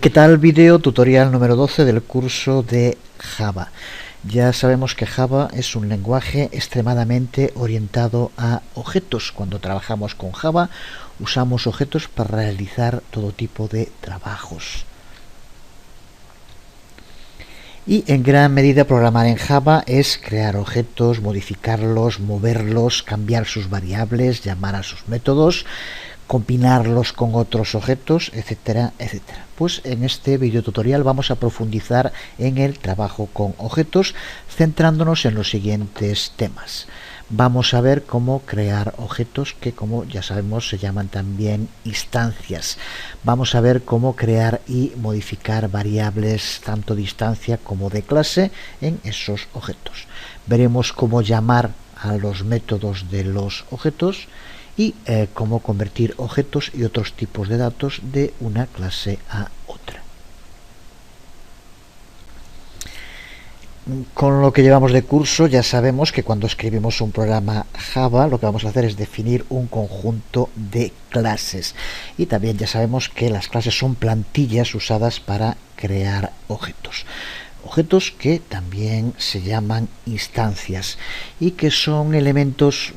¿Qué tal? Video tutorial número 12 del curso de Java. Ya sabemos que Java es un lenguaje extremadamente orientado a objetos. Cuando trabajamos con Java usamos objetos para realizar todo tipo de trabajos. Y en gran medida programar en Java es crear objetos, modificarlos, moverlos, cambiar sus variables, llamar a sus métodos, combinarlos con otros objetos, etcétera, etcétera. Pues en este video tutorial vamos a profundizar en el trabajo con objetos, centrándonos en los siguientes temas. Vamos a ver cómo crear objetos que, como ya sabemos, se llaman también instancias. Vamos a ver cómo crear y modificar variables tanto de instancia como de clase en esos objetos. Veremos cómo llamar a los métodos de los objetos y cómo convertir objetos y otros tipos de datos de una clase a otra. Con lo que llevamos de curso ya sabemos que cuando escribimos un programa Java lo que vamos a hacer es definir un conjunto de clases, y también ya sabemos que las clases son plantillas usadas para crear objetos. Objetos que también se llaman instancias y que son elementos,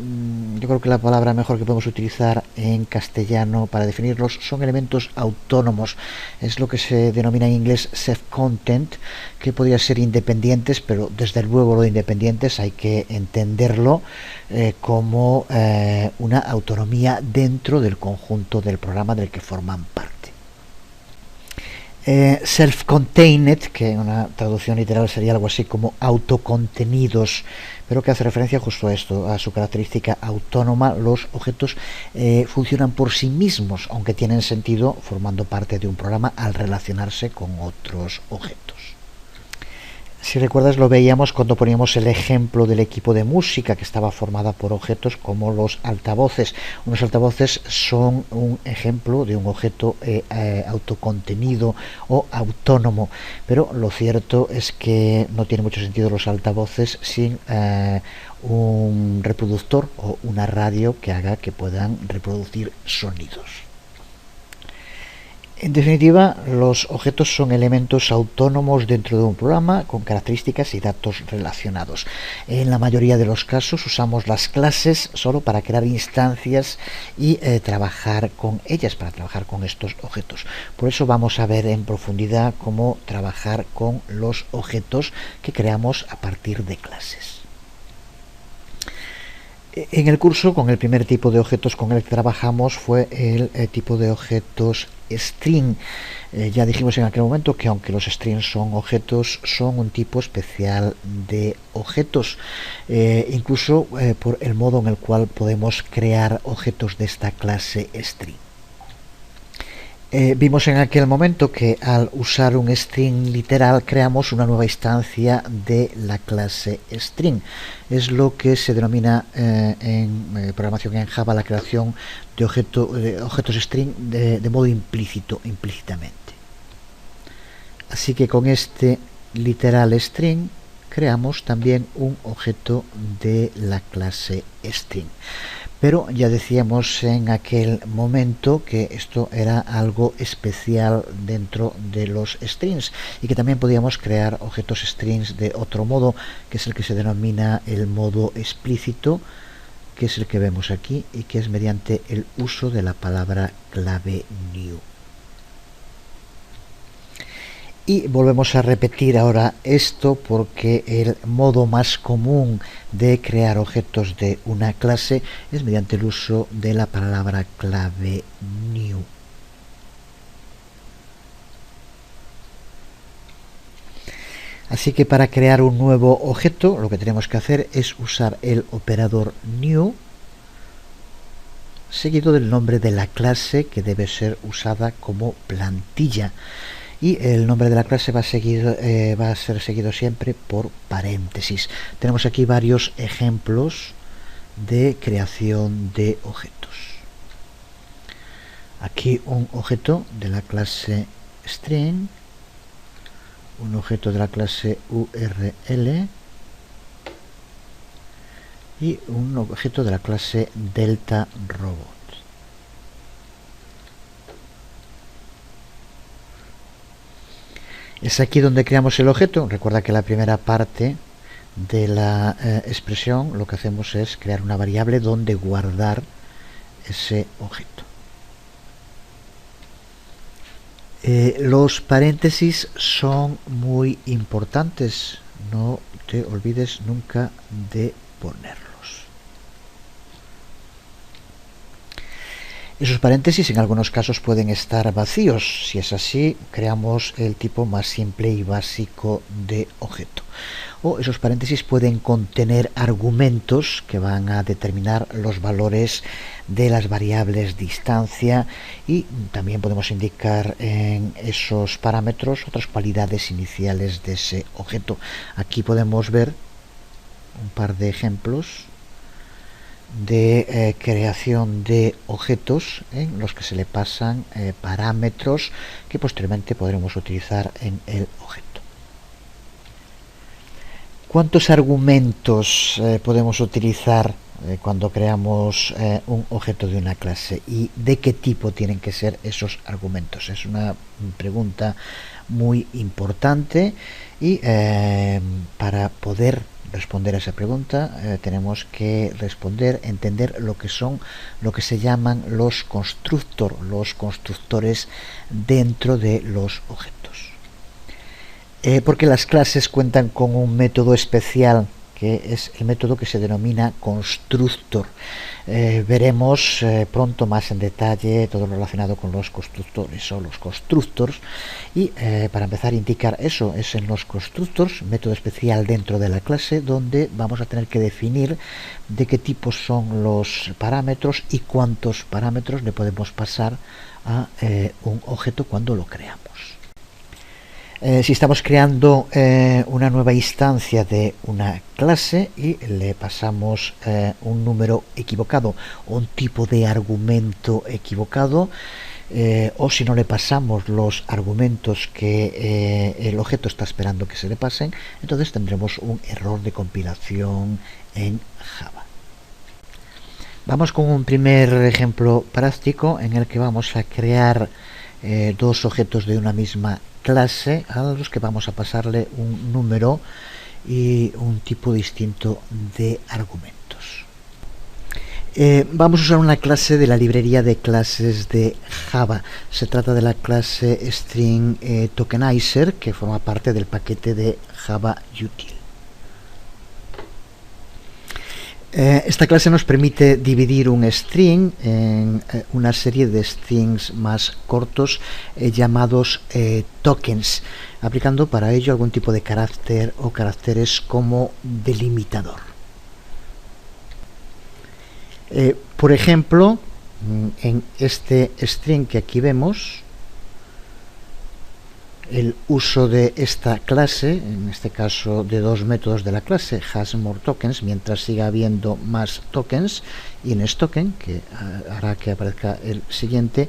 yo creo que la palabra mejor que podemos utilizar en castellano para definirlos, son elementos autónomos. Es lo que se denomina en inglés self-content, que podría ser independientes, pero desde luego lo de independientes hay que entenderlo como una autonomía dentro del conjunto del programa del que forman parte. Self-contained, que en una traducción literal sería algo así como autocontenidos, pero que hace referencia justo a esto, a su característica autónoma. Los objetos funcionan por sí mismos, aunque tienen sentido formando parte de un programa al relacionarse con otros objetos. Si recuerdas, lo veíamos cuando poníamos el ejemplo del equipo de música, que estaba formada por objetos como los altavoces. Unos altavoces son un ejemplo de un objeto autocontenido o autónomo, pero lo cierto es que no tiene mucho sentido los altavoces sin un reproductor o una radio que haga que puedan reproducir sonidos. En definitiva, los objetos son elementos autónomos dentro de un programa con características y datos relacionados. En la mayoría de los casos usamos las clases solo para crear instancias y trabajar con ellas, para trabajar con estos objetos. Por eso vamos a ver en profundidad cómo trabajar con los objetos que creamos a partir de clases. En el curso, con el primer tipo de objetos con el que trabajamos fue el tipo de objetos string. Ya dijimos en aquel momento que aunque los strings son objetos, son un tipo especial de objetos, incluso por el modo en el cual podemos crear objetos de esta clase string. Vimos en aquel momento que al usar un string literal creamos una nueva instancia de la clase string. Es lo que se denomina en programación en Java la creación de objetos string de modo implícitamente. Así que con este literal string creamos también un objeto de la clase string. Pero ya decíamos en aquel momento que esto era algo especial dentro de los strings y que también podíamos crear objetos strings de otro modo, que es el que se denomina el modo explícito, que es el que vemos aquí y que es mediante el uso de la palabra clave new. Y volvemos a repetir ahora esto porque el modo más común de crear objetos de una clase es mediante el uso de la palabra clave new. Así que para crear un nuevo objeto lo que tenemos que hacer es usar el operador new seguido del nombre de la clase, que debe ser usada como plantilla. Y el nombre de la clase va a ser seguido siempre por paréntesis. Tenemos aquí varios ejemplos de creación de objetos. Aquí un objeto de la clase string, un objeto de la clase URL y un objeto de la clase delta robot. Es aquí donde creamos el objeto. Recuerda que la primera parte de la expresión lo que hacemos es crear una variable donde guardar ese objeto. Los paréntesis son muy importantes, no te olvides nunca de ponerlos. Esos paréntesis en algunos casos pueden estar vacíos. Si es así, creamos el tipo más simple y básico de objeto. O esos paréntesis pueden contener argumentos que van a determinar los valores de las variables distancia, y también podemos indicar en esos parámetros otras cualidades iniciales de ese objeto. Aquí podemos ver un par de ejemplos de creación de objetos en los que se le pasan parámetros que posteriormente podremos utilizar en el objeto. ¿Cuántos argumentos podemos utilizar cuando creamos un objeto de una clase, y de qué tipo tienen que ser esos argumentos? Es una pregunta muy importante, y para poder responder a esa pregunta tenemos que entender lo que se llaman los constructores dentro de los objetos. Porque las clases cuentan con un método especial, que es el método que se denomina constructor. Veremos pronto más en detalle todo lo relacionado con los constructores o los constructors, y para empezar a indicar eso, es en los constructors, método especial dentro de la clase, donde vamos a tener que definir de qué tipo son los parámetros y cuántos parámetros le podemos pasar a un objeto cuando lo creamos. Si estamos creando una nueva instancia de una clase y le pasamos un número equivocado o un tipo de argumento equivocado, o si no le pasamos los argumentos que el objeto está esperando que se le pasen, entonces tendremos un error de compilación en Java. Vamos con un primer ejemplo práctico en el que vamos a crear dos objetos de una misma clase a los que vamos a pasarle un número y un tipo distinto de argumentos. Vamos a usar una clase de la librería de clases de Java. Se trata de la clase String Tokenizer, que forma parte del paquete de Java Util. Esta clase nos permite dividir un string en una serie de strings más cortos llamados tokens, aplicando para ello algún tipo de carácter o caracteres como delimitador. Por ejemplo, en este string que aquí vemos, el uso de esta clase, en este caso de dos métodos de la clase, hasMoreTokens, mientras siga habiendo más tokens, y en token, que hará que aparezca el siguiente,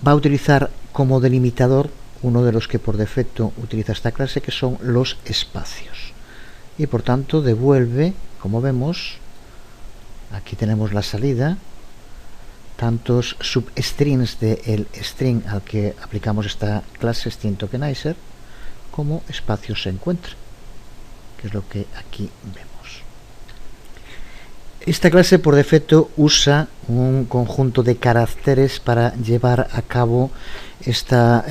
va a utilizar como delimitador uno de los que por defecto utiliza esta clase, que son los espacios. Y por tanto devuelve, como vemos, aquí tenemos la salida, tantos substrings del string al que aplicamos esta clase String Tokenizer como espacios se encuentra, que es lo que aquí vemos. Esta clase por defecto usa un conjunto de caracteres para llevar a cabo esta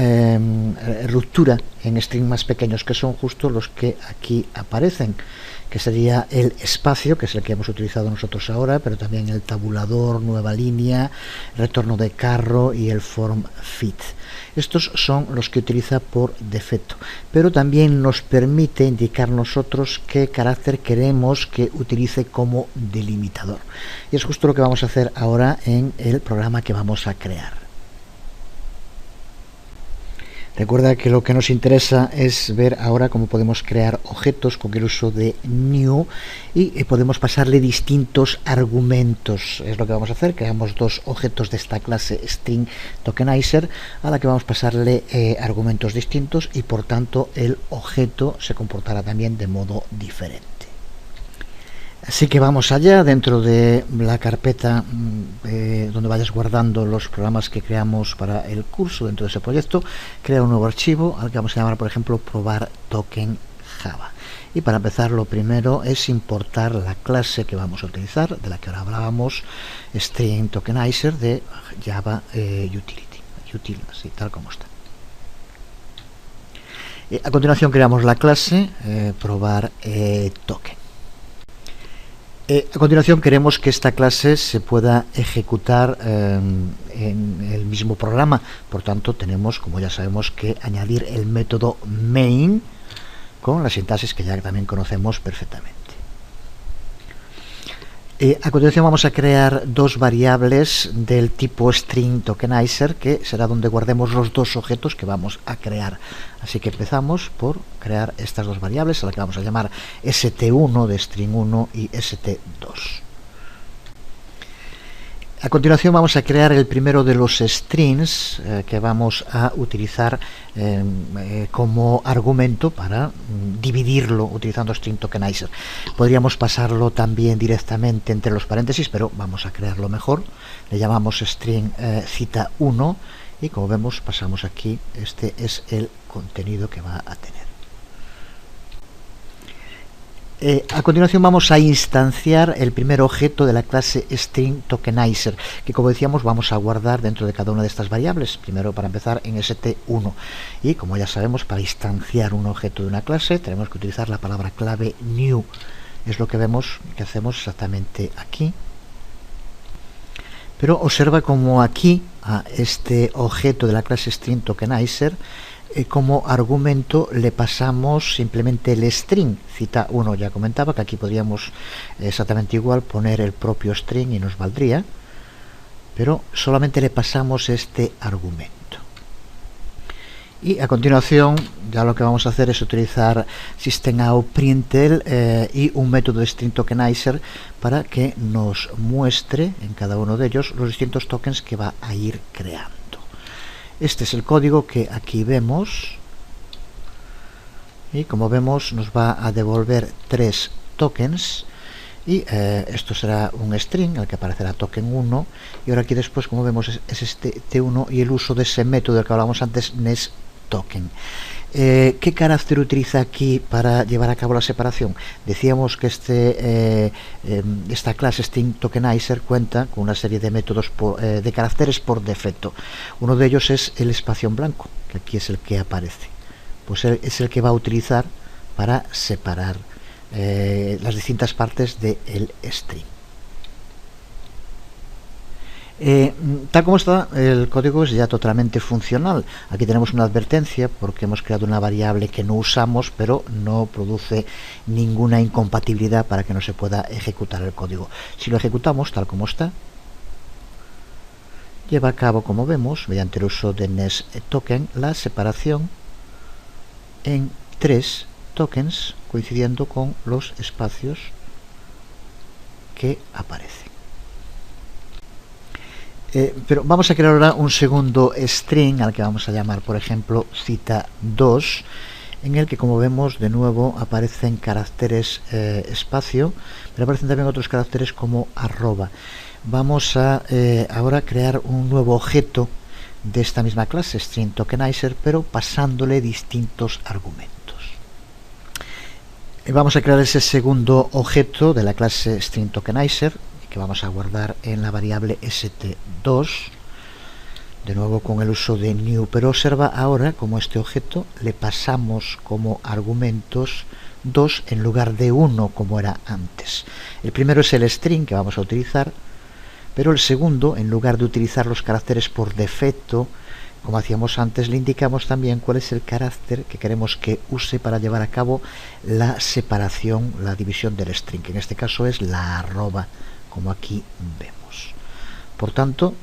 ruptura en strings más pequeños, que son justo los que aquí aparecen, que sería el espacio, que es el que hemos utilizado nosotros ahora, pero también el tabulador, nueva línea, retorno de carro y el form fit. Estos son los que utiliza por defecto, pero también nos permite indicar nosotros qué carácter queremos que utilice como delimitador. Y es justo lo que vamos a hacer ahora en el programa que vamos a crear. Recuerda que lo que nos interesa es ver ahora cómo podemos crear objetos con el uso de new, y podemos pasarle distintos argumentos. Es lo que vamos a hacer. Creamos dos objetos de esta clase String Tokenizer a la que vamos a pasarle argumentos distintos, y por tanto el objeto se comportará también de modo diferente. Así que vamos allá, dentro de la carpeta donde vayas guardando los programas que creamos para el curso, dentro de ese proyecto, crea un nuevo archivo al que vamos a llamar, por ejemplo, probar token Java. Y para empezar, lo primero es importar la clase que vamos a utilizar, de la que ahora hablábamos, string tokenizer de Java Utility, así tal como está. A continuación creamos la clase probar token. A continuación queremos que esta clase se pueda ejecutar en el mismo programa, por tanto tenemos, como ya sabemos, que añadir el método main con la sintaxis que ya también conocemos perfectamente. A continuación vamos a crear dos variables del tipo string tokenizer, que será donde guardemos los dos objetos que vamos a crear. Así que empezamos por crear estas dos variables, a las que vamos a llamar st1 de string 1 y st2. A continuación vamos a crear el primero de los strings que vamos a utilizar como argumento para dividirlo utilizando string tokenizer. Podríamos pasarlo también directamente entre los paréntesis, pero vamos a crearlo mejor. Le llamamos string cita1 y como vemos pasamos aquí, este es el contenido que va a tener. A continuación vamos a instanciar el primer objeto de la clase string tokenizer, que como decíamos vamos a guardar dentro de cada una de estas variables, primero para empezar en st1, y como ya sabemos, para instanciar un objeto de una clase tenemos que utilizar la palabra clave new. Es lo que vemos que hacemos exactamente aquí, pero observa como aquí a este objeto de la clase string tokenizer como argumento le pasamos simplemente el string cita1. Ya comentaba que aquí podríamos exactamente igual poner el propio string y nos valdría, pero solamente le pasamos este argumento. Y a continuación ya lo que vamos a hacer es utilizar systemoutPrintln y un método de string tokenizer para que nos muestre en cada uno de ellos los distintos tokens que va a ir creando. Este es el código que aquí vemos y como vemos nos va a devolver 3 tokens y esto será un string al que aparecerá token 1 y ahora aquí después, como vemos, es este t1 y el uso de ese método del que hablábamos antes, nestToken. ¿Qué carácter utiliza aquí para llevar a cabo la separación? Decíamos que esta clase string tokenizer cuenta con una serie de métodos de caracteres por defecto. Uno de ellos es el espacio en blanco, que aquí es el que aparece. Pues es el que va a utilizar para separar las distintas partes del string. Tal como está, el código es ya totalmente funcional. Aquí tenemos una advertencia porque hemos creado una variable que no usamos, pero no produce ninguna incompatibilidad para que no se pueda ejecutar el código. Si lo ejecutamos tal como está, lleva a cabo, como vemos, mediante el uso de nestToken, la separación en 3 tokens coincidiendo con los espacios que aparecen. Pero vamos a crear ahora un segundo string al que vamos a llamar, por ejemplo, cita2, en el que, como vemos, de nuevo aparecen caracteres espacio, pero aparecen también otros caracteres como arroba. Vamos a ahora crear un nuevo objeto de esta misma clase, string tokenizer, pero pasándole distintos argumentos. Vamos a crear ese segundo objeto de la clase string tokenizer, que vamos a guardar en la variable st2, de nuevo con el uso de new, pero observa ahora como este objeto le pasamos como argumentos 2 en lugar de 1 como era antes. El primero es el string que vamos a utilizar, pero el segundo, en lugar de utilizar los caracteres por defecto como hacíamos antes, le indicamos también cuál es el carácter que queremos que use para llevar a cabo la separación, la división del string, que en este caso es la arroba, como aquí vemos. Por tanto,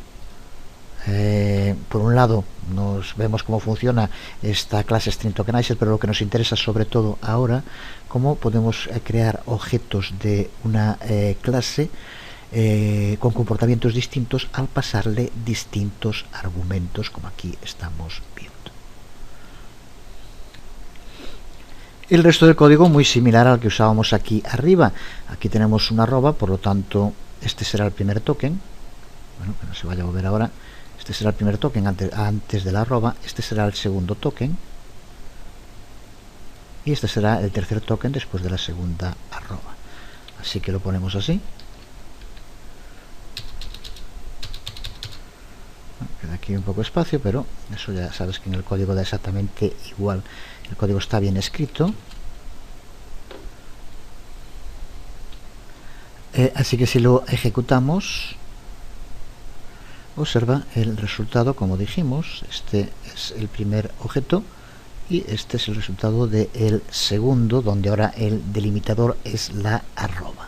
por un lado nos vemos cómo funciona esta clase string tokenizer, pero lo que nos interesa sobre todo ahora, cómo podemos crear objetos de una clase con comportamientos distintos al pasarle distintos argumentos, como aquí estamos viendo. El resto del código muy similar al que usábamos aquí arriba. Aquí tenemos una arroba, por lo tanto este será el primer token. Bueno, que no se vaya a mover ahora. Este será el primer token antes de la arroba. Este será el segundo token. Y este será el tercer token después de la segunda arroba. Así que lo ponemos así. Queda aquí un poco de espacio, pero eso ya sabes que en el código da exactamente igual. El código está bien escrito. Así que si lo ejecutamos, observa el resultado como dijimos. Este es el primer objeto y este es el resultado del segundo, donde ahora el delimitador es la arroba.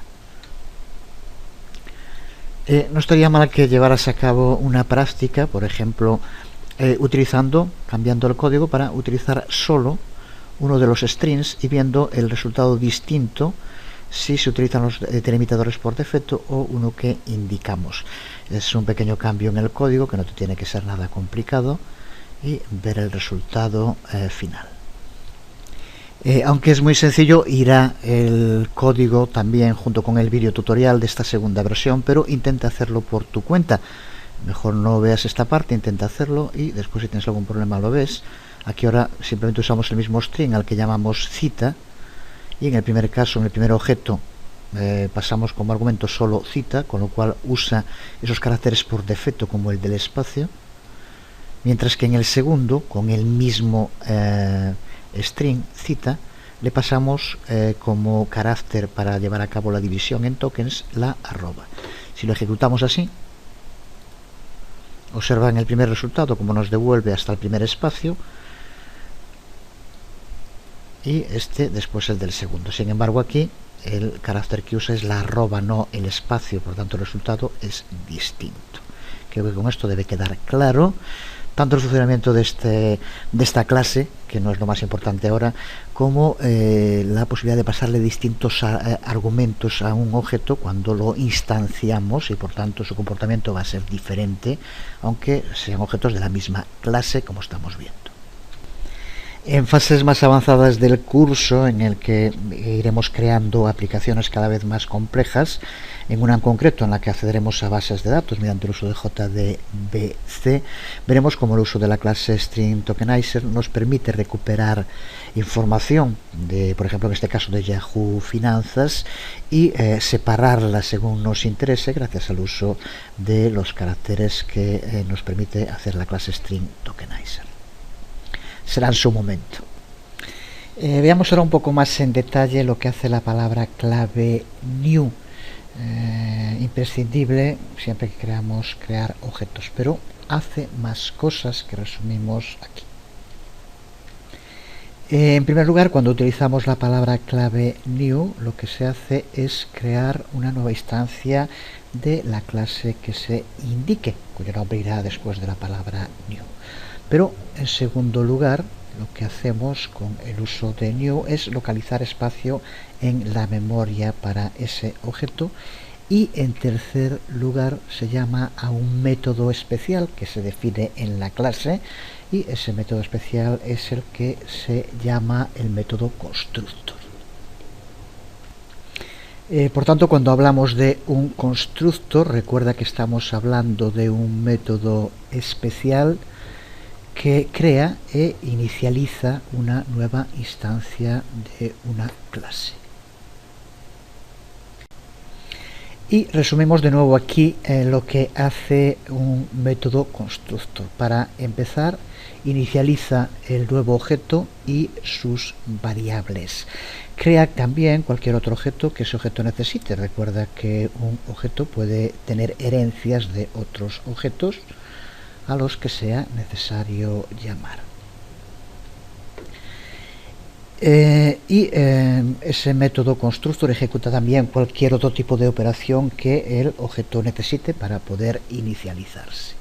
No estaría mal que llevaras a cabo una práctica, por ejemplo, cambiando el código para utilizar solo uno de los strings y viendo el resultado distinto si se utilizan los delimitadores por defecto o uno que indicamos. Es un pequeño cambio en el código que no te tiene que ser nada complicado y ver el resultado final. Aunque es muy sencillo, irá el código también junto con el vídeo tutorial de esta segunda versión, pero intenta hacerlo por tu cuenta. Mejor no veas esta parte, intenta hacerlo y después si tienes algún problema lo ves. Aquí ahora simplemente usamos el mismo string al que llamamos cita y en el primer caso, en el primer objeto, pasamos como argumento solo cita, con lo cual usa esos caracteres por defecto como el del espacio, mientras que en el segundo, con el mismo string cita, le pasamos como carácter para llevar a cabo la división en tokens la arroba. Si lo ejecutamos así, observa en el primer resultado como nos devuelve hasta el primer espacio y este después el del segundo. Sin embargo, aquí el carácter que usa es la arroba, no el espacio, por lo tanto el resultado es distinto. Creo que con esto debe quedar claro tanto el funcionamiento de esta clase, que no es lo más importante ahora, como la posibilidad de pasarle distintos argumentos a un objeto cuando lo instanciamos y por tanto su comportamiento va a ser diferente, aunque sean objetos de la misma clase, como estamos viendo. En fases más avanzadas del curso, en el que iremos creando aplicaciones cada vez más complejas, en una en concreto en la que accederemos a bases de datos mediante el uso de JDBC, veremos cómo el uso de la clase String Tokenizer nos permite recuperar información de, por ejemplo, en este caso de Yahoo Finanzas, y separarla según nos interese gracias al uso de los caracteres que nos permite hacer la clase String Tokenizer. Será en su momento. Veamos ahora un poco más en detalle lo que hace la palabra clave new. Imprescindible siempre que queramos crear objetos, pero hace más cosas que resumimos aquí. En primer lugar, cuando utilizamos la palabra clave new, lo que se hace es crear una nueva instancia de la clase que se indique, cuyo nombre irá después de la palabra new. Pero en segundo lugar, lo que hacemos con el uso de new es localizar espacio en la memoria para ese objeto, y en tercer lugar se llama a un método especial que se define en la clase, y ese método especial es el que se llama el método constructor. Por tanto, cuando hablamos de un constructor, recuerda que estamos hablando de un método especial que crea e inicializa una nueva instancia de una clase. Y resumimos de nuevo aquí lo que hace un método constructor. Para empezar, inicializa el nuevo objeto y sus variables. Crea también cualquier otro objeto que ese objeto necesite. Recuerda que un objeto puede tener herencias de otros objetos a los que sea necesario llamar. Ese método constructor ejecuta también cualquier otro tipo de operación que el objeto necesite para poder inicializarse.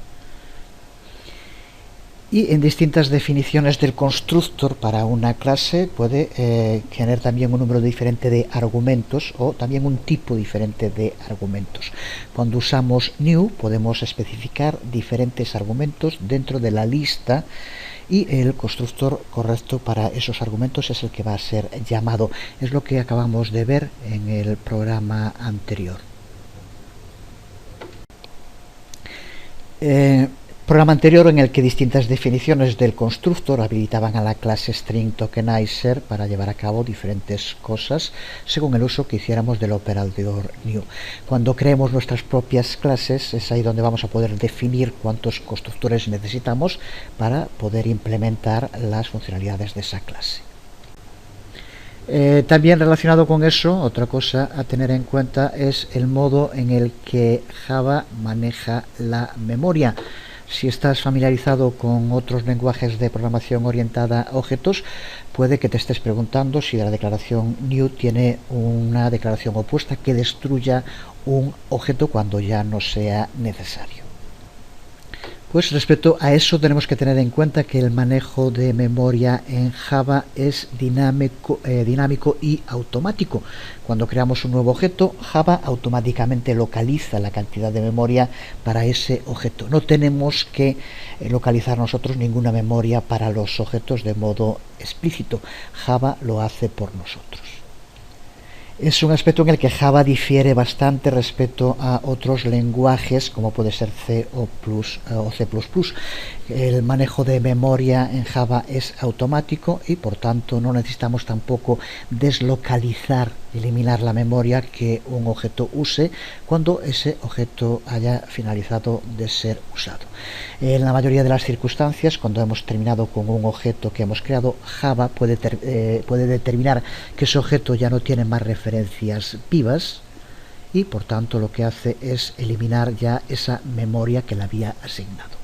Y en distintas definiciones del constructor para una clase puede tener también un número diferente de argumentos o también un tipo diferente de argumentos. Cuando usamos new podemos especificar diferentes argumentos dentro de la lista y el constructor correcto para esos argumentos es el que va a ser llamado. Es lo que acabamos de ver en el programa anterior. Programa anterior en el que distintas definiciones del constructor habilitaban a la clase string tokenizer para llevar a cabo diferentes cosas según el uso que hiciéramos del operador new. Cuando creemos nuestras propias clases es ahí donde vamos a poder definir cuántos constructores necesitamos para poder implementar las funcionalidades de esa clase. También relacionado con eso, otra cosa a tener en cuenta es el modo en el que Java maneja la memoria. Si estás familiarizado con otros lenguajes de programación orientada a objetos, puede que te estés preguntando si la declaración new tiene una declaración opuesta que destruya un objeto cuando ya no sea necesario. Pues respecto a eso tenemos que tener en cuenta que el manejo de memoria en Java es dinámico y automático. Cuando creamos un nuevo objeto, Java automáticamente localiza la cantidad de memoria para ese objeto. No tenemos que localizar nosotros ninguna memoria para los objetos de modo explícito. Java lo hace por nosotros. Es un aspecto en el que Java difiere bastante respecto a otros lenguajes como puede ser C o C++. El manejo de memoria en Java es automático y por tanto no necesitamos tampoco eliminar la memoria que un objeto use cuando ese objeto haya finalizado de ser usado. En la mayoría de las circunstancias, cuando hemos terminado con un objeto que hemos creado, Java puede determinar que ese objeto ya no tiene más referencias vivas y por tanto lo que hace es eliminar ya esa memoria que le había asignado.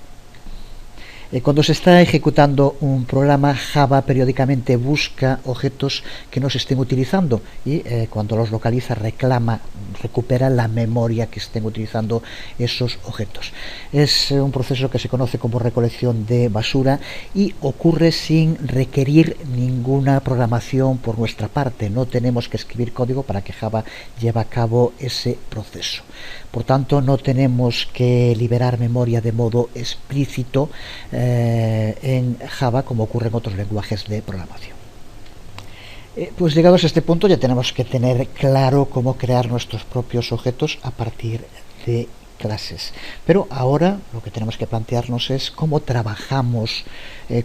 Cuando se está ejecutando un programa, Java periódicamente busca objetos que no se estén utilizando y cuando los localiza recupera la memoria que estén utilizando esos objetos. Es un proceso que se conoce como recolección de basura y ocurre sin requerir ninguna programación por nuestra parte. No tenemos que escribir código para que Java lleve a cabo ese proceso. Por tanto, no tenemos que liberar memoria de modo explícito en Java como ocurre en otros lenguajes de programación. Pues llegados a este punto ya tenemos que tener claro cómo crear nuestros propios objetos a partir de clases. Pero ahora lo que tenemos que plantearnos es cómo trabajamos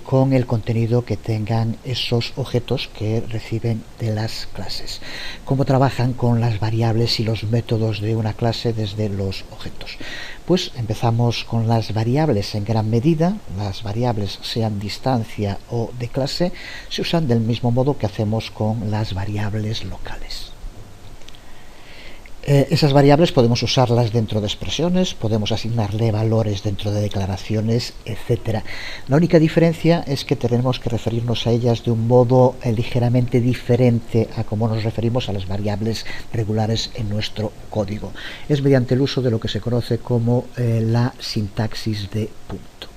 con el contenido que tengan esos objetos que reciben de las clases. Cómo trabajan con las variables y los métodos de una clase desde los objetos. Pues empezamos con las variables. En gran medida, las variables, sean distancia o de clase, se usan del mismo modo que hacemos con las variables locales. Esas variables podemos usarlas dentro de expresiones, podemos asignarle valores dentro de declaraciones, etc. La única diferencia es que tenemos que referirnos a ellas de un modo ligeramente diferente a como nos referimos a las variables regulares en nuestro código. Es mediante el uso de lo que se conoce como la sintaxis de punto.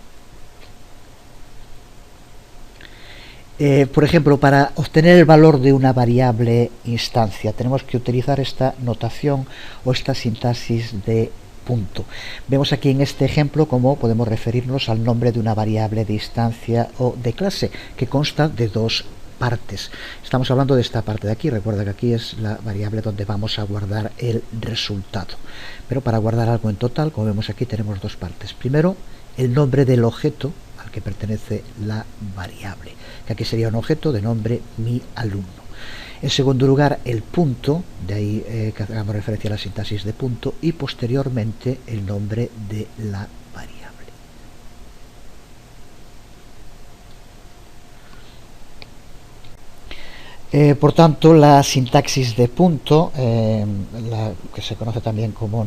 Por ejemplo, para obtener el valor de una variable instancia tenemos que utilizar esta notación o esta sintaxis de punto. Vemos aquí en este ejemplo cómo podemos referirnos al nombre de una variable de instancia o de clase que consta de dos partes. Estamos hablando de esta parte de aquí. Recuerda que aquí es la variable donde vamos a guardar el resultado. Pero para guardar algo en total, como vemos aquí, tenemos dos partes. Primero, el nombre del objeto al que pertenece la variable, que aquí sería un objeto de nombre mi alumno. En segundo lugar, el punto, de ahí que hagamos referencia a la sintaxis de punto, y posteriormente el nombre de la variable. Por tanto, la sintaxis de punto, que se conoce también como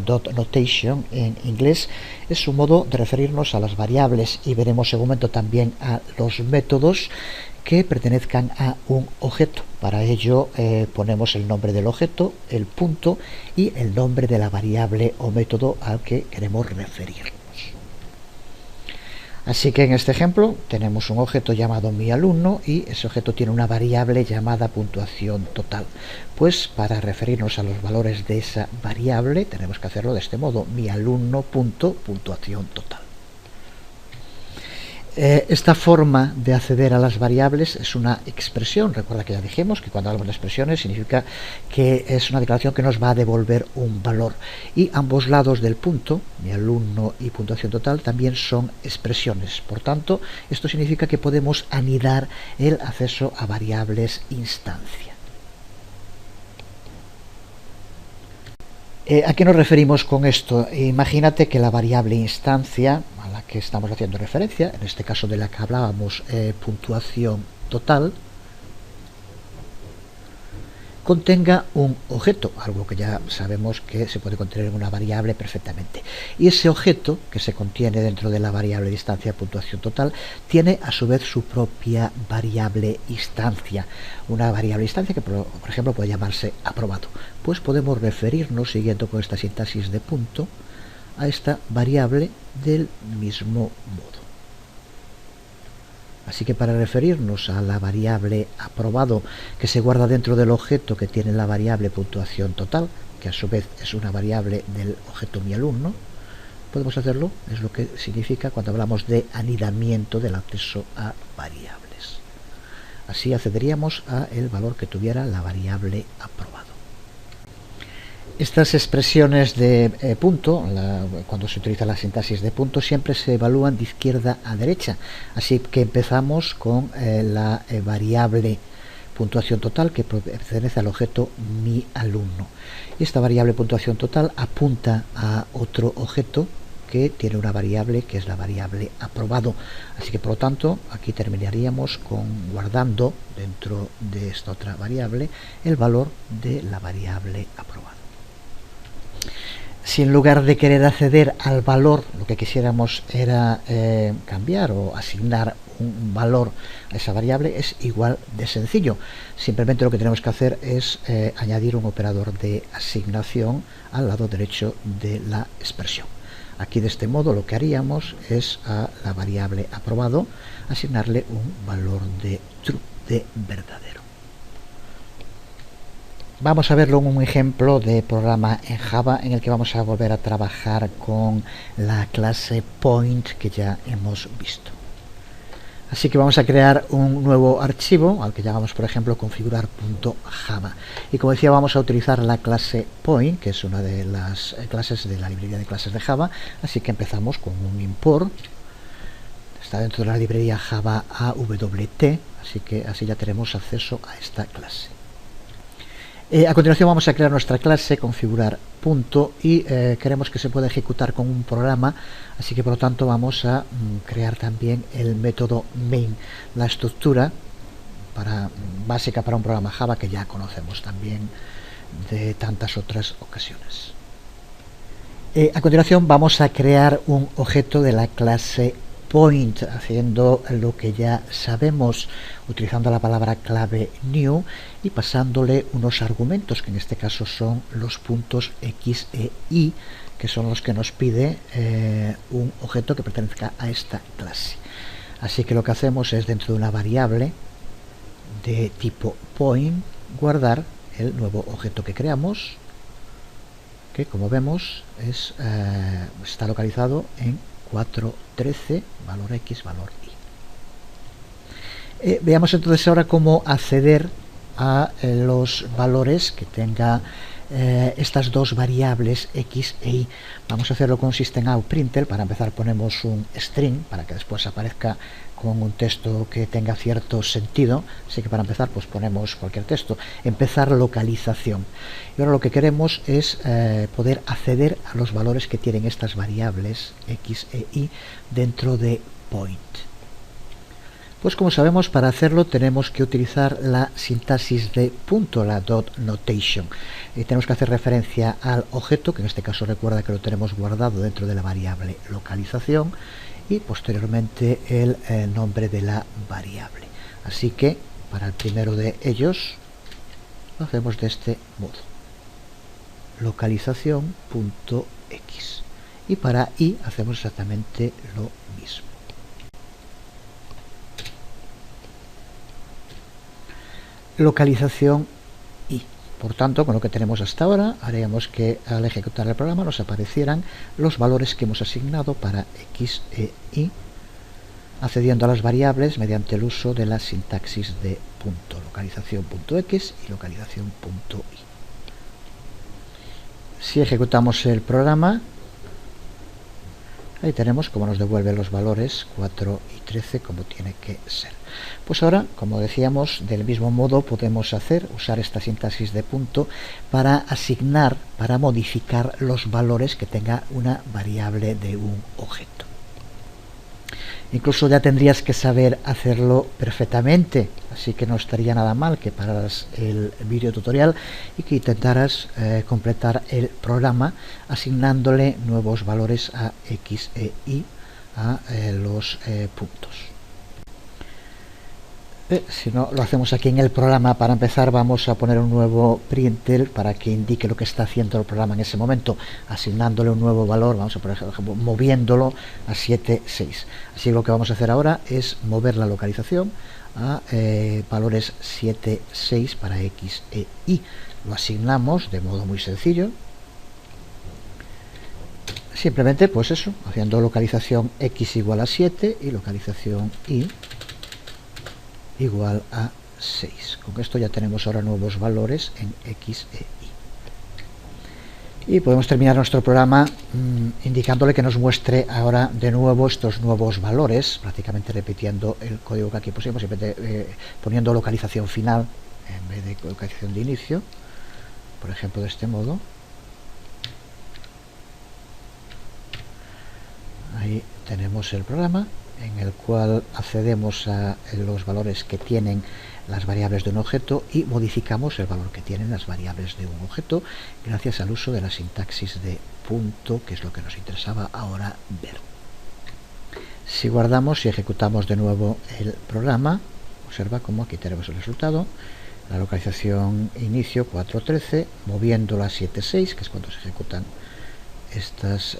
dot notation en inglés, es un modo de referirnos a las variables y veremos en un momento también a los métodos que pertenezcan a un objeto. Para ello ponemos el nombre del objeto, el punto y el nombre de la variable o método al que queremos referirnos. Así que en este ejemplo tenemos un objeto llamado mi alumno y ese objeto tiene una variable llamada puntuación total. Pues para referirnos a los valores de esa variable tenemos que hacerlo de este modo: mi alumno punto puntuación total. Esta forma de acceder a las variables es una expresión. Recuerda que ya dijimos que cuando hablamos de expresiones significa que es una declaración que nos va a devolver un valor, y ambos lados del punto, mi alumno y puntuación total, también son expresiones. Por tanto, esto significa que podemos anidar el acceso a variables instancia. ¿A qué nos referimos con esto? Imagínate que la variable instancia a la que estamos haciendo referencia, en este caso de la que hablábamos, puntuación total, contenga un objeto, algo que ya sabemos que se puede contener en una variable perfectamente. Y ese objeto, que se contiene dentro de la variable de instancia puntuación total, tiene a su vez su propia variable instancia. Una variable instancia que, por ejemplo, puede llamarse aprobado. Pues podemos referirnos, siguiendo con esta sintaxis de punto, a esta variable del mismo modo. Así que para referirnos a la variable aprobado, que se guarda dentro del objeto que tiene la variable puntuación total, que a su vez es una variable del objeto mi alumno, podemos hacerlo, es lo que significa cuando hablamos de anidamiento del acceso a variables. Así accederíamos a el valor que tuviera la variable aprobado. Estas expresiones de punto, cuando se utiliza la sintaxis de punto, siempre se evalúan de izquierda a derecha. Así que empezamos con la variable puntuación total, que pertenece al objeto mi alumno. Y esta variable puntuación total apunta a otro objeto que tiene una variable que es la variable aprobado. Así que por lo tanto aquí terminaríamos con guardando dentro de esta otra variable el valor de la variable aprobado. Si en lugar de querer acceder al valor, lo que quisiéramos era cambiar o asignar un valor a esa variable, es igual de sencillo. Simplemente lo que tenemos que hacer es añadir un operador de asignación al lado derecho de la expresión. Aquí de este modo lo que haríamos es a la variable aprobado asignarle un valor de true, de verdadero. Vamos a verlo en un ejemplo de programa en Java en el que vamos a volver a trabajar con la clase point que ya hemos visto. Así que vamos a crear un nuevo archivo al que llamamos, por ejemplo, configurar.java. Y como decía, vamos a utilizar la clase point, que es una de las clases de la librería de clases de Java. Así que empezamos con un import. Está dentro de la librería Java AWT, así que así ya tenemos acceso a esta clase. A continuación vamos a crear nuestra clase, configurar punto, y queremos que se pueda ejecutar con un programa, así que por lo tanto vamos a crear también el método main, la estructura básica para un programa Java que ya conocemos también de tantas otras ocasiones. A continuación vamos a crear un objeto de la clase point, haciendo lo que ya sabemos, utilizando la palabra clave new y pasándole unos argumentos, que en este caso son los puntos x e y, que son los que nos pide un objeto que pertenezca a esta clase. Así que lo que hacemos es, dentro de una variable de tipo point, guardar el nuevo objeto que creamos, que como vemos está localizado en 413, valor x, valor y. Veamos entonces ahora cómo acceder a los valores que tenga estas dos variables x e y. Vamos a hacerlo con systemoutPrintln. Para empezar ponemos un string para que después aparezca con un texto que tenga cierto sentido, así que para empezar pues ponemos cualquier texto. Empezar localización. Y ahora lo que queremos es poder acceder a los valores que tienen estas variables x e y dentro de point. Pues como sabemos, para hacerlo tenemos que utilizar la sintaxis de punto, la dot notation. Y tenemos que hacer referencia al objeto, que en este caso recuerda que lo tenemos guardado dentro de la variable localización, y posteriormente el nombre de la variable. Así que para el primero de ellos lo hacemos de este modo: localización.x. Y para y hacemos exactamente lo mismo. Localización y. Por tanto, con lo que tenemos hasta ahora, haríamos que al ejecutar el programa nos aparecieran los valores que hemos asignado para x e y accediendo a las variables mediante el uso de la sintaxis de punto, localización.x y localización.y. Si ejecutamos el programa, ahí tenemos cómo nos devuelve los valores 4 y 13 como tiene que ser. Pues ahora, como decíamos, del mismo modo podemos usar esta sintaxis de punto para asignar, para modificar los valores que tenga una variable de un objeto. Incluso ya tendrías que saber hacerlo perfectamente, así que no estaría nada mal que pararas el vídeo tutorial y que intentaras completar el programa asignándole nuevos valores a x e y a los puntos. Si no, lo hacemos aquí en el programa. Para empezar vamos a poner un nuevo println para que indique lo que está haciendo el programa en ese momento, asignándole un nuevo valor, vamos a por ejemplo moviéndolo a 7, 6. Así que lo que vamos a hacer ahora es mover la localización a valores 7, 6 para x e y. Lo asignamos de modo muy sencillo, simplemente pues eso, haciendo localización x igual a 7 y localización y igual a 6. Con esto ya tenemos ahora nuevos valores en x e y. Y podemos terminar nuestro programa indicándole que nos muestre ahora de nuevo estos nuevos valores, prácticamente repitiendo el código que aquí pusimos, poniendo localización final en vez de localización de inicio, por ejemplo de este modo. Ahí tenemos el programa en el cual accedemos a los valores que tienen las variables de un objeto y modificamos el valor que tienen las variables de un objeto gracias al uso de la sintaxis de punto, que es lo que nos interesaba ahora ver. Si guardamos y ejecutamos de nuevo el programa, observa cómo aquí tenemos el resultado, la localización inicio 4.13, moviéndola a 7.6, que es cuando se ejecutan estas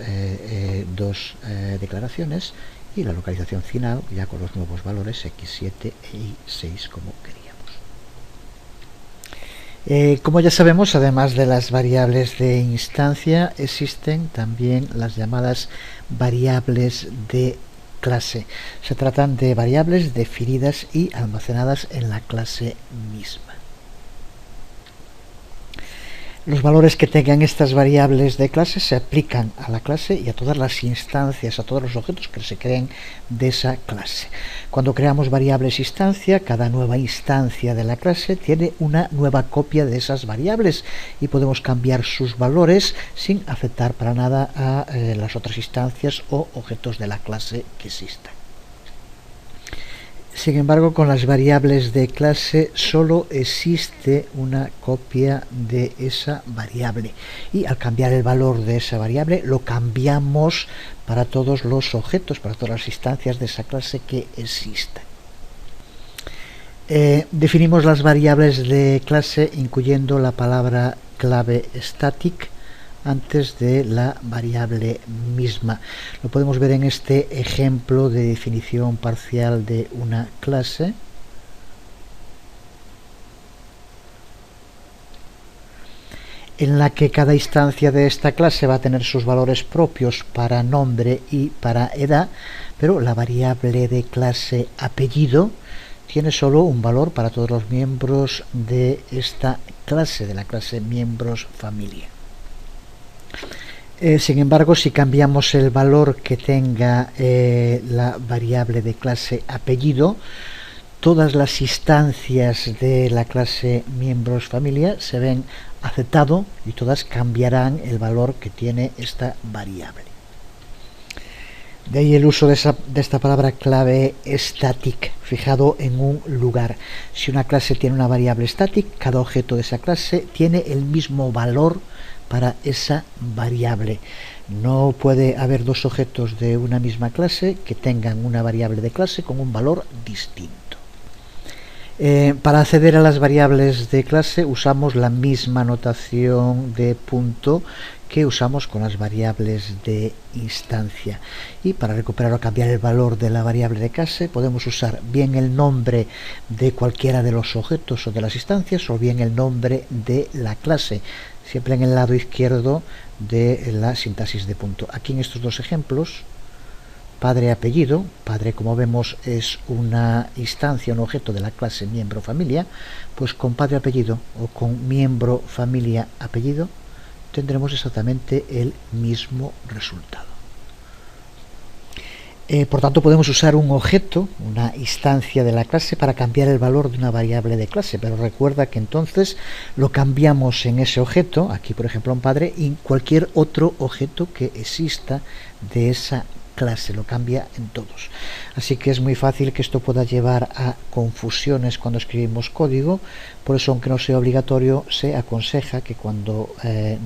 dos declaraciones, y la localización final ya con los nuevos valores x7 y 6 como queríamos. Como ya sabemos, además de las variables de instancia, existen también las llamadas variables de clase. Se tratan de variables definidas y almacenadas en la clase misma. Los valores que tengan estas variables de clase se aplican a la clase y a todas las instancias, a todos los objetos que se creen de esa clase. Cuando creamos variables instancia, cada nueva instancia de la clase tiene una nueva copia de esas variables y podemos cambiar sus valores sin afectar para nada a las otras instancias o objetos de la clase que existan. Sin embargo, con las variables de clase solo existe una copia de esa variable y al cambiar el valor de esa variable lo cambiamos para todos los objetos, para todas las instancias de esa clase que existan. Definimos las variables de clase incluyendo la palabra clave static antes de la variable misma. Lo podemos ver en este ejemplo de definición parcial de una clase. En la que cada instancia de esta clase va a tener sus valores propios para nombre y para edad, pero la variable de clase apellido tiene solo un valor para todos los miembros de esta clase, de la clase miembros familia. Sin embargo, si cambiamos el valor que tenga la variable de clase apellido, todas las instancias de la clase miembros familia se ven aceptado y todas cambiarán el valor que tiene esta variable. De ahí el uso de esta palabra clave static, fijado en un lugar. Si una clase tiene una variable static, cada objeto de esa clase tiene el mismo valor para esa variable. No puede haber dos objetos de una misma clase que tengan una variable de clase con un valor distinto. Para acceder a las variables de clase usamos la misma notación de punto que usamos con las variables de instancia, y para recuperar o cambiar el valor de la variable de clase podemos usar bien el nombre de cualquiera de los objetos o de las instancias o bien el nombre de la clase, siempre en el lado izquierdo de la sintaxis de punto. Aquí en estos dos ejemplos padre-apellido. Padre, como vemos, es una instancia, un objeto de la clase miembro-familia. Pues con padre-apellido o con miembro-familia-apellido tendremos exactamente el mismo resultado. Por tanto, podemos usar un objeto, una instancia de la clase, para cambiar el valor de una variable de clase, pero recuerda que entonces lo cambiamos en ese objeto, aquí por ejemplo en padre, y cualquier otro objeto que exista de esa clase, lo cambia en todos. Así que es muy fácil que esto pueda llevar a confusiones cuando escribimos código. Por eso, aunque no sea obligatorio, se aconseja que cuando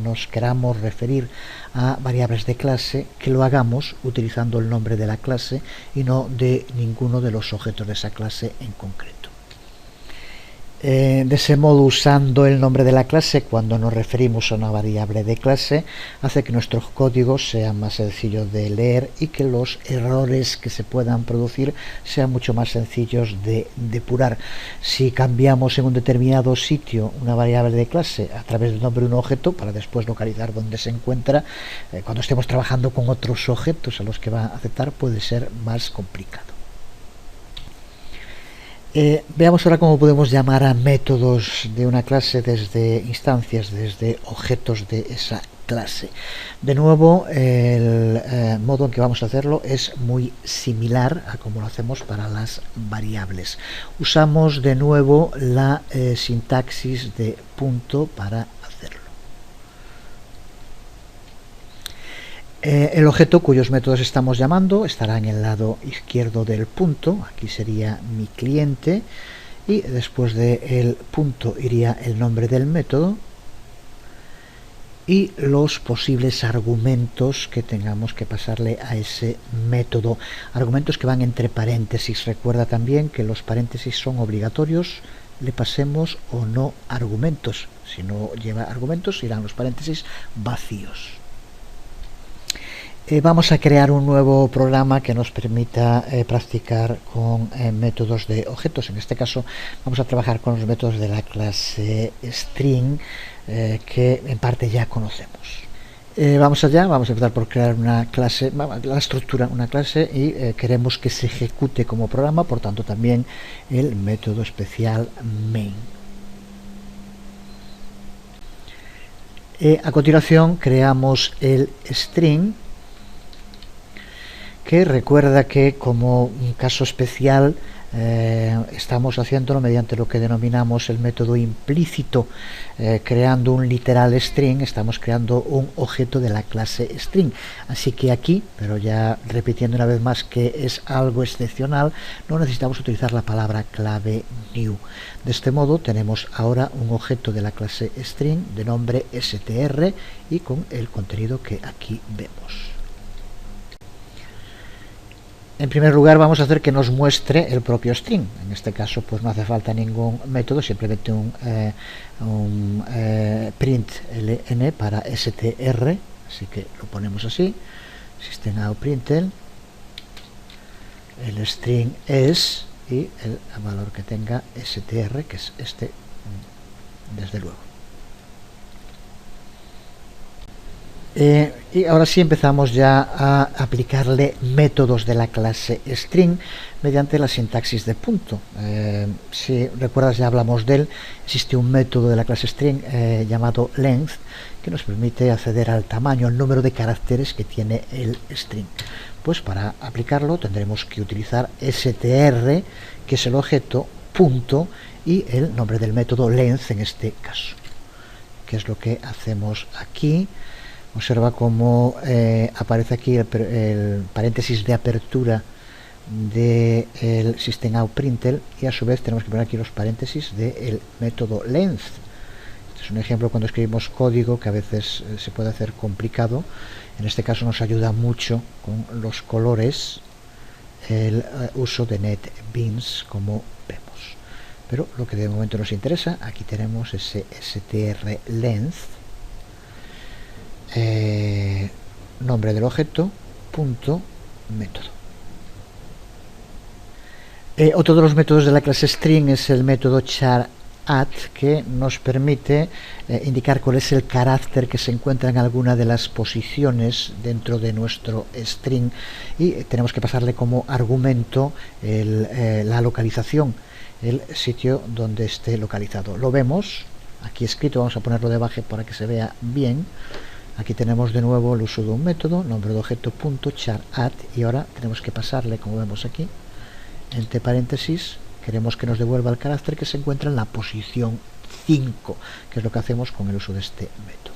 nos queramos referir a variables de clase, que lo hagamos utilizando el nombre de la clase y no de ninguno de los objetos de esa clase en concreto. De ese modo, usando el nombre de la clase cuando nos referimos a una variable de clase, hace que nuestro código sea más sencillo de leer y que los errores que se puedan producir sean mucho más sencillos de depurar. Si cambiamos en un determinado sitio una variable de clase a través del nombre de un objeto para después localizar dónde se encuentra, cuando estemos trabajando con otros objetos a los que va a aceptar, puede ser más complicado. Veamos ahora cómo podemos llamar a métodos de una clase desde instancias, desde objetos de esa clase. De nuevo, el modo en que vamos a hacerlo es muy similar a como lo hacemos para las variables. Usamos de nuevo la sintaxis de punto para hacerlo. El objeto cuyos métodos estamos llamando estará en el lado izquierdo del punto. Aquí sería mi cliente, y después del punto iría el nombre del método y los posibles argumentos que tengamos que pasarle a ese método. Argumentos que van entre paréntesis. Recuerda también que los paréntesis son obligatorios, le pasemos o no argumentos. Si no lleva argumentos, irán los paréntesis vacíos. Vamos a crear un nuevo programa que nos permita practicar con métodos de objetos. En este caso vamos a trabajar con los métodos de la clase string, que en parte ya conocemos. Vamos allá, vamos a empezar por crear una clase, la estructura, una clase, y queremos que se ejecute como programa, por tanto también el método especial main. A continuación creamos el string, que recuerda que como un caso especial estamos haciéndolo mediante lo que denominamos el método implícito. Creando un literal string, estamos creando un objeto de la clase string. Así que aquí, pero ya repitiendo una vez más que es algo excepcional, no necesitamos utilizar la palabra clave new. De este modo tenemos ahora un objeto de la clase string de nombre str y con el contenido que aquí vemos. En primer lugar, vamos a hacer que nos muestre el propio string. En este caso, pues no hace falta ningún método, simplemente un print ln para str, así que lo ponemos así, system.out.println, el string es, y el valor que tenga str, que es este, desde luego. Y ahora sí empezamos ya a aplicarle métodos de la clase string mediante la sintaxis de punto. Si recuerdas, ya hablamos de él. Existe un método de la clase string llamado length, que nos permite acceder al tamaño, al número de caracteres que tiene el string. Pues para aplicarlo tendremos que utilizar str, que es el objeto, punto, y el nombre del método length en este caso. ¿Qué es lo que hacemos aquí? Observa cómo aparece aquí el paréntesis de apertura del system.out.println, y a su vez tenemos que poner aquí los paréntesis del método length. Este es un ejemplo cuando escribimos código que a veces se puede hacer complicado. En este caso nos ayuda mucho con los colores el uso de NetBeans, como vemos. Pero lo que de momento nos interesa, aquí tenemos ese strLength, nombre del objeto, punto, método. Otro de los métodos de la clase string es el método char at, que nos permite indicar cuál es el carácter que se encuentra en alguna de las posiciones dentro de nuestro string, y tenemos que pasarle como argumento la localización, el sitio donde esté localizado. Lo vemos aquí escrito, vamos a ponerlo debajo para que se vea bien. Aquí tenemos de nuevo el uso de un método, nombre de objeto punto char at, y ahora tenemos que pasarle, como vemos aquí, entre paréntesis, queremos que nos devuelva el carácter que se encuentra en la posición 5, que es lo que hacemos con el uso de este método.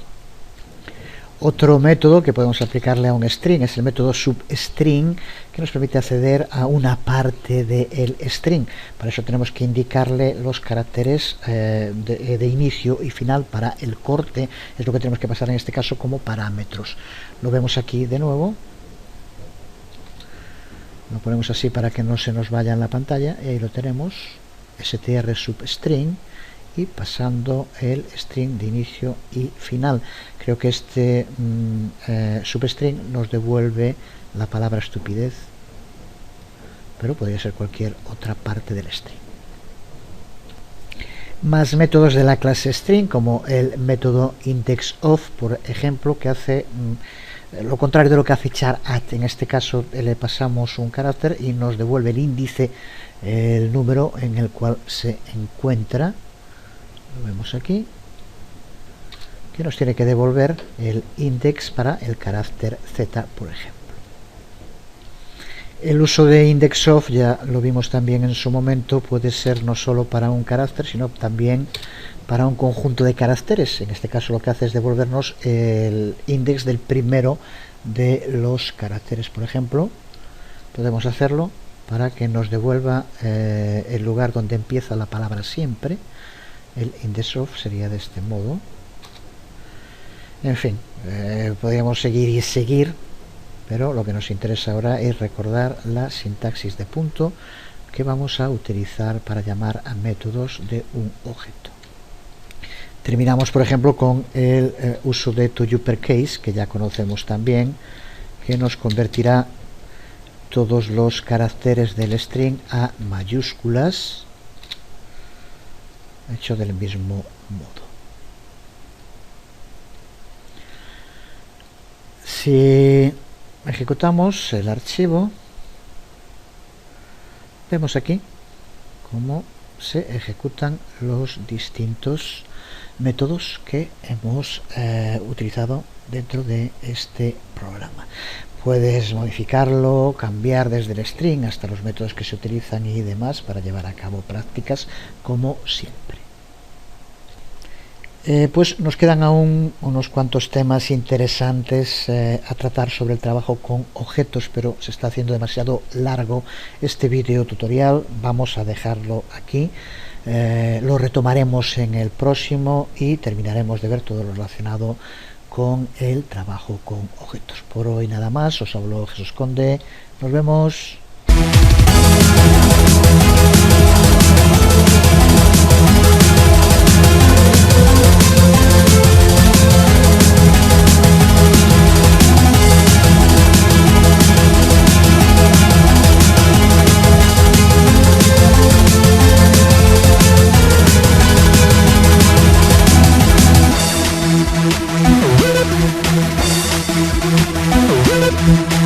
Otro método que podemos aplicarle a un string es el método substring, que nos permite acceder a una parte del string. Para eso tenemos que indicarle los caracteres de inicio y final para el corte. Es lo que tenemos que pasar en este caso como parámetros. Lo vemos aquí de nuevo. Lo ponemos así para que no se nos vaya en la pantalla, y ahí lo tenemos, str substring, y pasando el string de inicio y final. Creo que este substring nos devuelve la palabra estupidez, pero podría ser cualquier otra parte del string. Más métodos de la clase string, como el método indexOf, por ejemplo, que hace lo contrario de lo que hace char at. En este caso le pasamos un carácter y nos devuelve el índice, el número en el cual se encuentra. Lo vemos aquí, que nos tiene que devolver el index para el carácter z, por ejemplo. El uso de indexOf, ya lo vimos también en su momento, puede ser no solo para un carácter, sino también para un conjunto de caracteres. En este caso lo que hace es devolvernos el index del primero de los caracteres. Por ejemplo, podemos hacerlo para que nos devuelva el lugar donde empieza la palabra siempre. El indexOf sería de este modo. En fin, podríamos seguir y seguir, pero lo que nos interesa ahora es recordar la sintaxis de punto que vamos a utilizar para llamar a métodos de un objeto. Terminamos, por ejemplo, con el uso de toUpperCase, que ya conocemos también, que nos convertirá todos los caracteres del string a mayúsculas, hecho del mismo modo. Si ejecutamos el archivo, vemos aquí cómo se ejecutan los distintos métodos que hemos utilizado dentro de este programa. Puedes modificarlo, cambiar desde el string hasta los métodos que se utilizan y demás para llevar a cabo prácticas como siempre. Pues nos quedan aún unos cuantos temas interesantes a tratar sobre el trabajo con objetos, pero se está haciendo demasiado largo este video tutorial. Vamos a dejarlo aquí. Lo retomaremos en el próximo y terminaremos de ver todo lo relacionado con el trabajo con objetos. Por hoy nada más, os habló Jesús Conde. Nos vemos. Thank you.